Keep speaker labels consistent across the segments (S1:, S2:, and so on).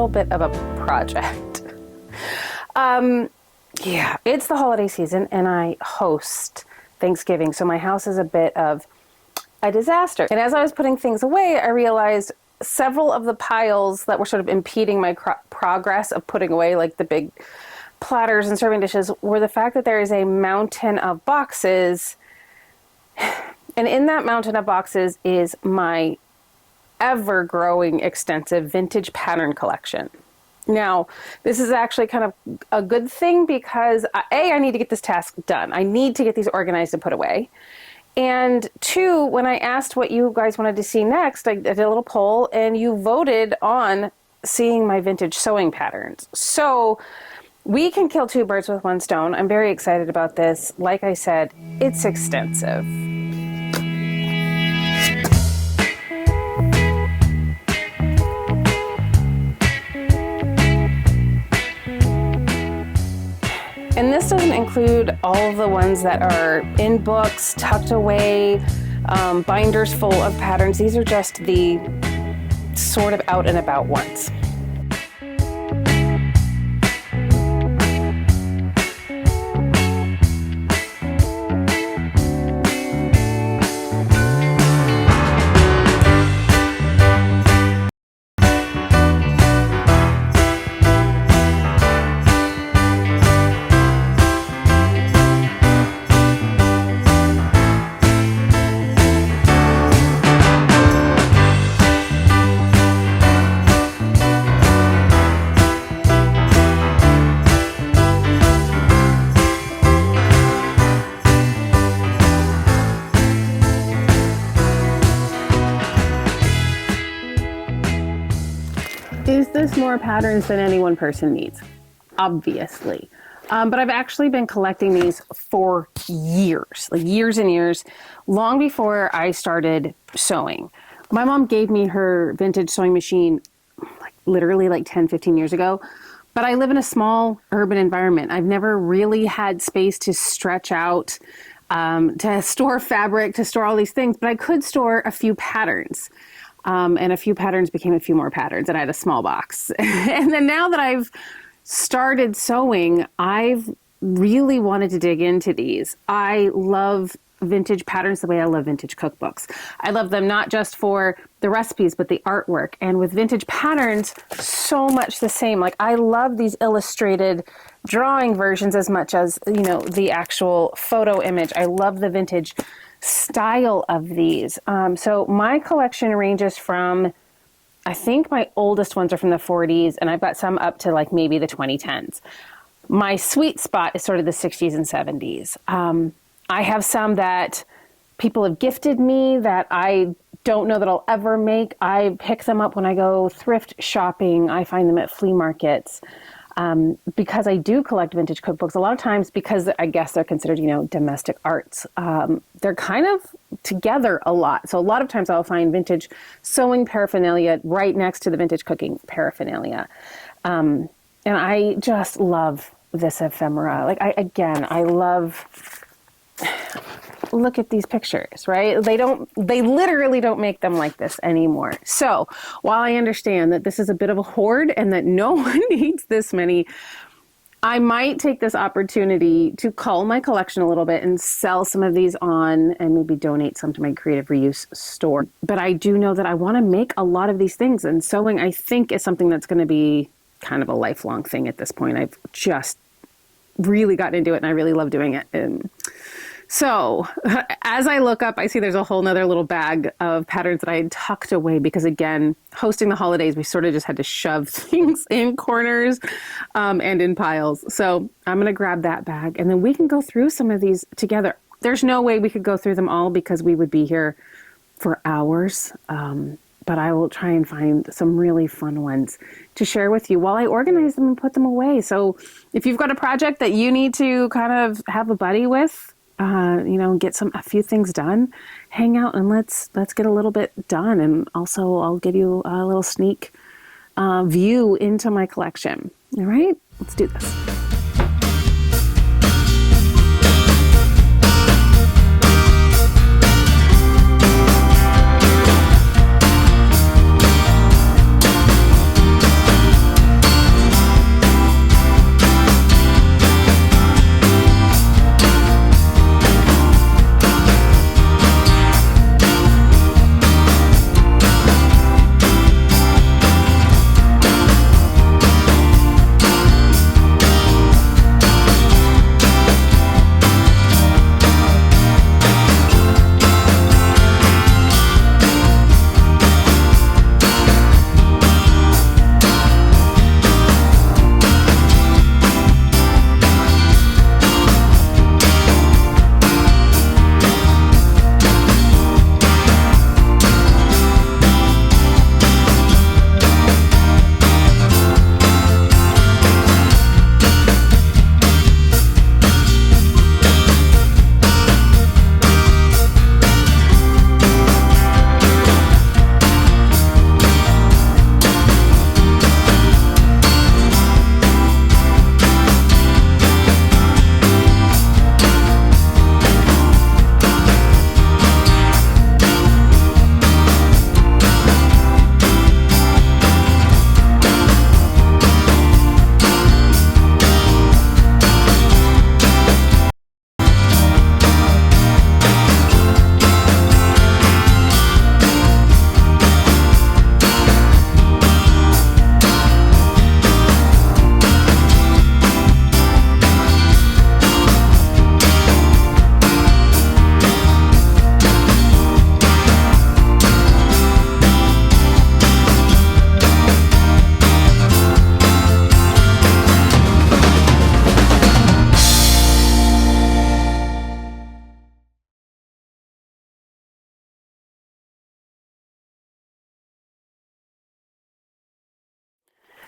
S1: little bit of a project. Yeah, it's the holiday season and I host Thanksgiving. So my house is a bit of a disaster. And as I was putting things away, I realized several of the piles that were sort of impeding my progress of putting away, like the big platters and serving dishes, were the fact that there is a mountain of boxes. And in that mountain of boxes is my ever-growing, extensive vintage pattern collection. Now, this is actually kind of a good thing because I need to get this task done. I need to get these organized and put away. And two, when I asked what you guys wanted to see next, I did a little poll and you voted on seeing my vintage sewing patterns. So we can kill two birds with one stone. I'm very excited about this. Like I said, it's extensive. And this doesn't include all of the ones that are in books, tucked away, binders full of patterns. These are just the sort of out and about ones. Is this more patterns than any one person needs? Obviously. But I've actually been collecting these for years, like years and years, long before I started sewing. My mom gave me her vintage sewing machine literally 10, 15 years ago. But I live in a small urban environment. I've never really had space to stretch out, to store fabric, to store all these things, but I could store a few patterns. And a few patterns became a few more patterns, and I had a small box. And then now that I've started sewing, I've really wanted to dig into these. I love vintage patterns the way I love vintage cookbooks. I love them not just for the recipes, but the artwork. And with vintage patterns, so much the same. Like, I love these illustrated drawing versions as much as, the actual photo image. I love the vintage style of these. So my collection ranges from, I think my oldest ones are from the 40s, and I've got some up to maybe the 2010s. My sweet spot is sort of the 60s and 70s. I have some that people have gifted me that I don't know that I'll ever make. I pick them up when I go thrift shopping. I find them at flea markets. Because I do collect vintage cookbooks, a lot of times, because I guess they're considered, domestic arts, they're kind of together a lot. So a lot of times I'll find vintage sewing paraphernalia right next to the vintage cooking paraphernalia. And I just love this ephemera. I love, look at these pictures, right? They literally don't make them like this anymore. So while I understand that this is a bit of a hoard and that no one needs this many, I might take this opportunity to cull my collection a little bit and sell some of these on and maybe donate some to my creative reuse store. But I do know that I want to make a lot of these things, and sewing, I think, is something that's going to be kind of a lifelong thing at this point. I've just really gotten into it and I really love doing it. And so as I look up, I see there's a whole nother little bag of patterns that I had tucked away because, again, hosting the holidays, we sort of just had to shove things in corners and in piles. So I'm going to grab that bag and then we can go through some of these together. There's no way we could go through them all because we would be here for hours. But I will try and find some really fun ones to share with you while I organize them and put them away. So if you've got a project that you need to kind of have a buddy with, get a few things done, hang out and let's get a little bit done. And also I'll give you a little sneak view into my collection. All right, let's do this.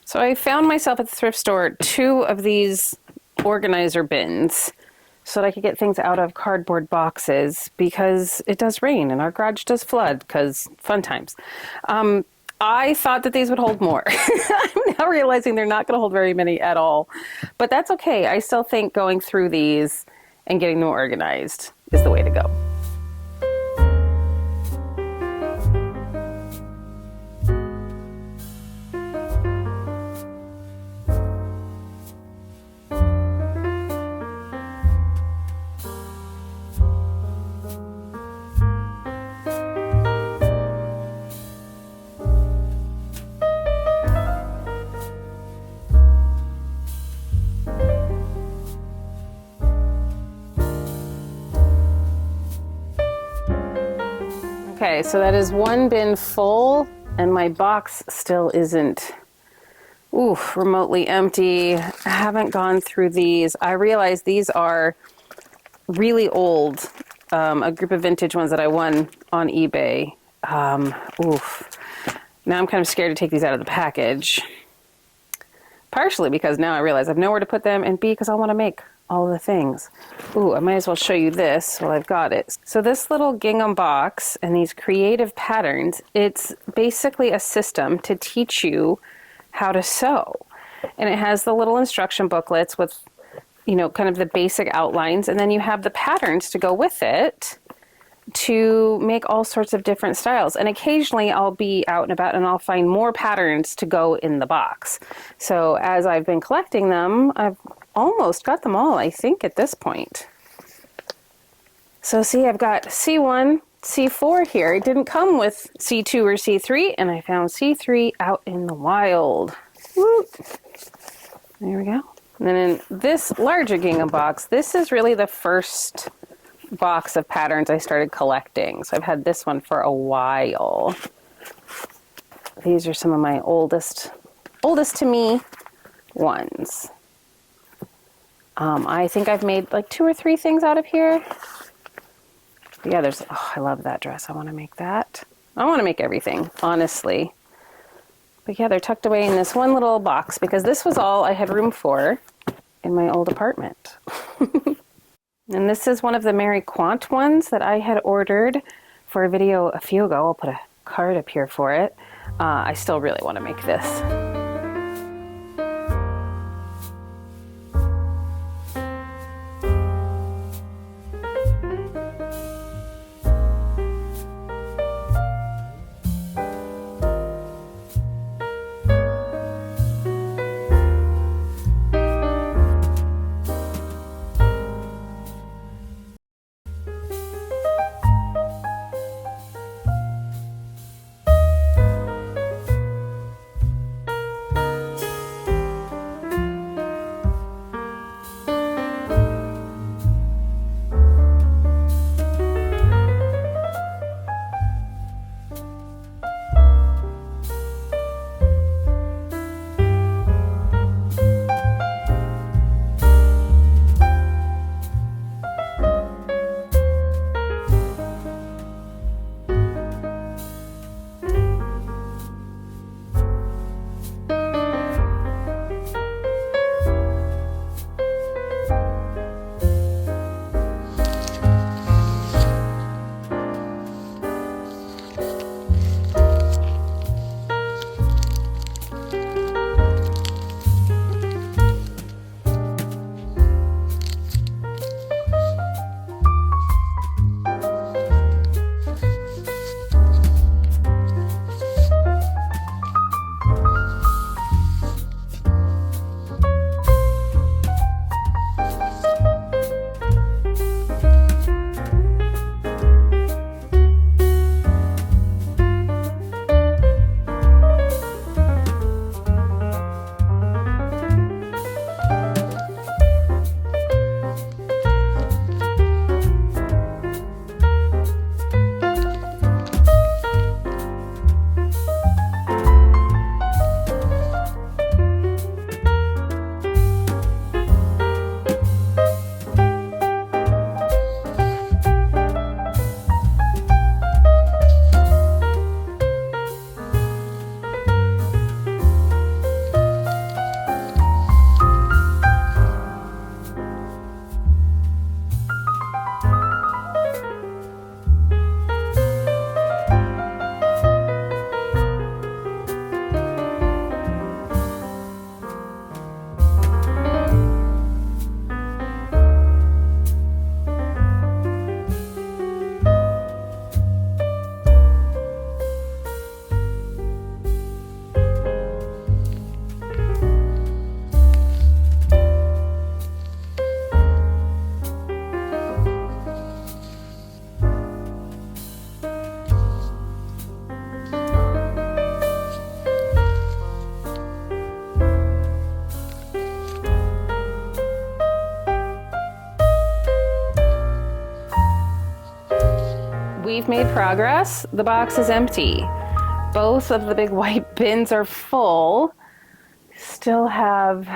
S1: So I found myself at the thrift store 2 of these organizer bins so that I could get things out of cardboard boxes because it does rain and our garage does flood because fun times. I thought that these would hold more. I'm now realizing they're not going to hold very many at all, but that's okay. I still think going through these and getting them organized is the way to go. Okay, so that is 1 bin full, and my box still isn't remotely empty. I haven't gone through these. I realize these are really old, a group of vintage ones that I won on eBay. Now I'm kind of scared to take these out of the package. Partially because now I realize I have nowhere to put them, and B, because I want to make all the things. I might as well show you this while I've got it. So this little gingham box and these creative patterns, it's basically a system to teach you how to sew. And it has the little instruction booklets with, kind of the basic outlines, and then you have the patterns to go with it to make all sorts of different styles. And occasionally I'll be out and about and I'll find more patterns to go in the box. So as I've been collecting them, I've almost got them all, I think, at this point. So see, I've got C1, C4 here. It didn't come with C2 or C3, and I found C3 out in the wild. Whoop. There we go. And then in this larger gingham box, this is really the first box of patterns I started collecting. So I've had this one for a while. These are some of my oldest to me ones. I think I've made like 2 or 3 things out of here. But yeah, I love that dress. I want to make that. I want to make everything, honestly. But yeah, they're tucked away in this one little box because this was all I had room for in my old apartment. And this is one of the Mary Quant ones that I had ordered for a video a few ago. I'll put a card up here for it. I still really want to make this. We've made progress. The box is empty. Both of the big white bins are full. Still have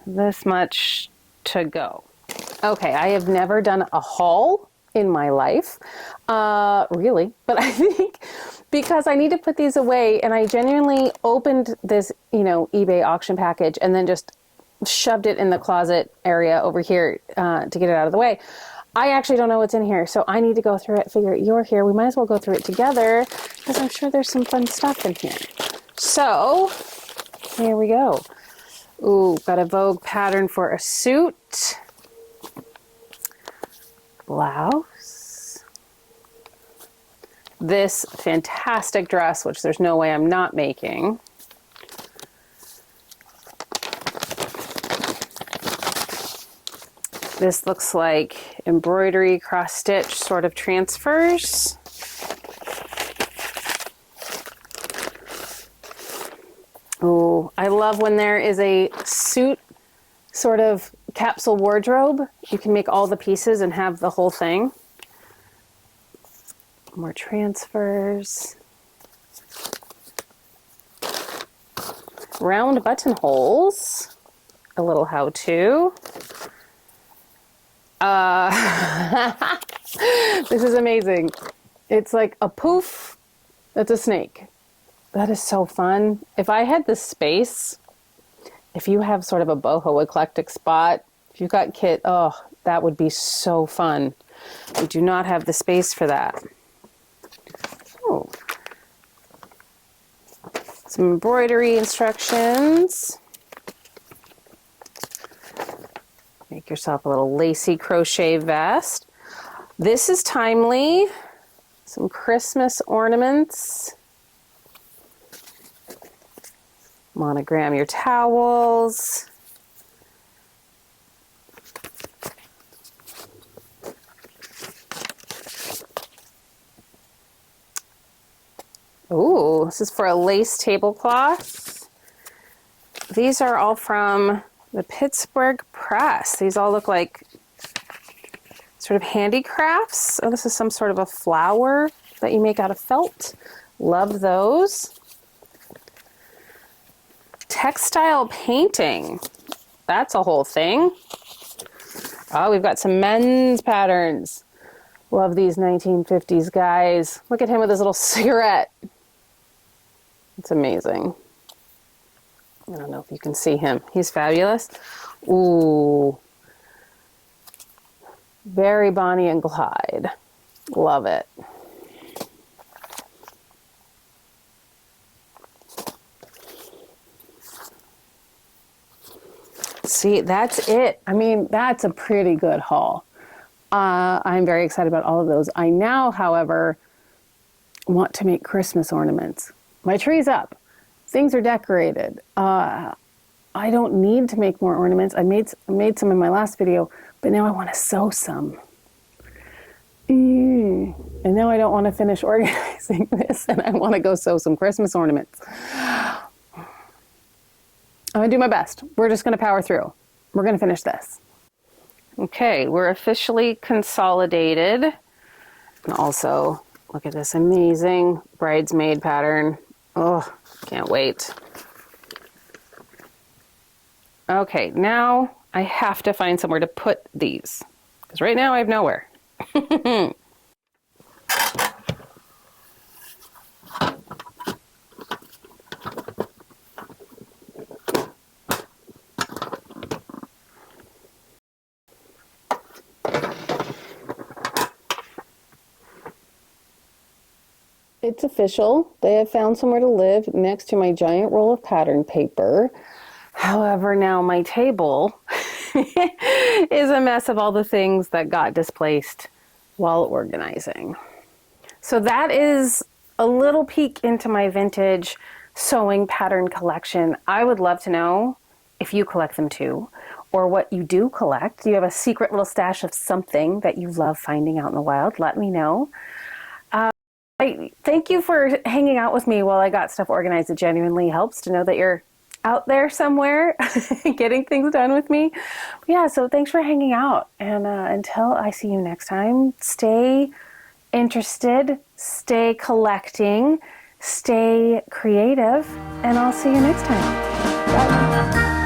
S1: this much to go. Okay, I have never done a haul in my life, really, but I think because I need to put these away, and I genuinely opened this, eBay auction package and then just shoved it in the closet area over here to get it out of the way. I actually don't know what's in here, so I need to go through it, figure it. You're here. We might as well go through it together because I'm sure there's some fun stuff in here. So here we go. Ooh, got a Vogue pattern for a suit. Blouse. This fantastic dress, which there's no way I'm not making. This looks like embroidery, cross stitch sort of transfers. Oh, I love when there is a suit sort of capsule wardrobe. You can make all the pieces and have the whole thing. More transfers. Round buttonholes. A little how-to. This is amazing. It's like a poof. That's a snake. That is so fun. If I had the space, if you have sort of a boho eclectic spot, if you've got kit, oh, that would be so fun. We do not have the space for that. Oh. Some embroidery instructions. Make yourself a little lacy crochet vest. This is timely. Some Christmas ornaments. Monogram your towels. Ooh, this is for a lace tablecloth. These are all from the Pittsburgh Press. These all look like sort of handicrafts. Oh, this is some sort of a flower that you make out of felt. Love those. Textile painting. That's a whole thing. Oh, we've got some men's patterns. Love these 1950s guys. Look at him with his little cigarette. It's amazing. I don't know if you can see him. He's fabulous. Ooh. Very Bonnie and Clyde. Love it. See, that's it. I mean, that's a pretty good haul. I'm very excited about all of those. I now, however, want to make Christmas ornaments. My tree's up. Things are decorated. I don't need to make more ornaments. I made some in my last video, but now I want to sew some. And now I don't want to finish organizing this, and I want to go sew some Christmas ornaments. I'm going to do my best. We're just going to power through. We're going to finish this. Okay, we're officially consolidated. And also, look at this amazing bridesmaid pattern. Oh, can't wait. Okay, now I have to find somewhere to put these, because right now I have nowhere. It's official. They have found somewhere to live next to my giant roll of pattern paper. However, now my table is a mess of all the things that got displaced while organizing. So that is a little peek into my vintage sewing pattern collection. I would love to know if you collect them too, or what you do collect. Do you have a secret little stash of something that you love finding out in the wild? Let me know. Thank you for hanging out with me while I got stuff organized. It genuinely helps to know that you're out there somewhere getting things done with me. Yeah, so thanks for hanging out. And until I see you next time, stay interested, stay collecting, stay creative, and I'll see you next time. Bye.